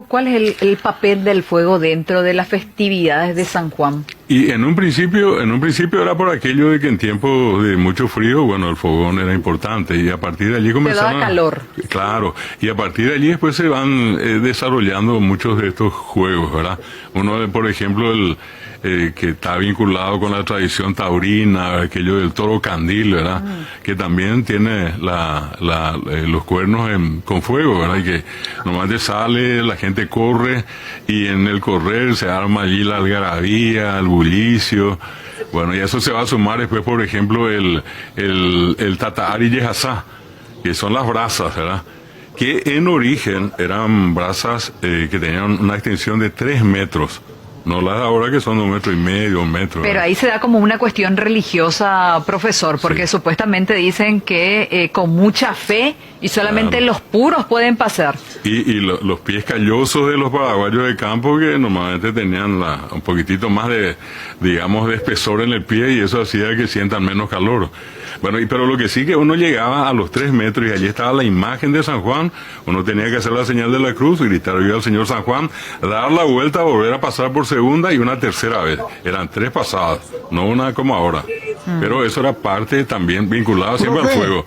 ¿Cuál es el papel del fuego dentro de las festividades de San Juan? Y en un principio era por aquello de que en tiempos de mucho frío, bueno, el fogón era importante y a partir de allí comenzaron. Te da calor. Claro, y a partir de allí después se van desarrollando muchos de estos juegos, ¿verdad? Uno, por ejemplo, que está vinculado con la tradición taurina, aquello del toro candil, ¿verdad? Que también tiene los cuernos con fuego, ¿verdad? Y que normalmente sale, la gente corre y en el correr se arma allí la algarabía, el bullicio. Bueno, y eso se va a sumar después, por ejemplo, el Tatahari Yehazá, que son las brasas, ¿verdad? Que en origen eran brasas que tenían una extensión de 3 metros. No las de ahora que son de 1,5 metros, 1 metro. Pero ahí se da como una cuestión religiosa, profesor, porque Sí. Supuestamente dicen que con mucha fe y solamente Claro. los puros pueden pasar. Los pies callosos de los paraguayos de campo que normalmente tenían un poquitito más de, digamos, de espesor en el pie y eso hacía que sientan menos calor. Bueno, pero lo que sí que uno llegaba a los 3 metros y allí estaba la imagen de San Juan, uno tenía que hacer la señal de la cruz, gritar viva al Señor San Juan, dar la vuelta, volver a pasar por segunda y una tercera vez. Eran 3 pasadas, no una como ahora. Pero eso era parte también vinculada siempre al Profe, fuego.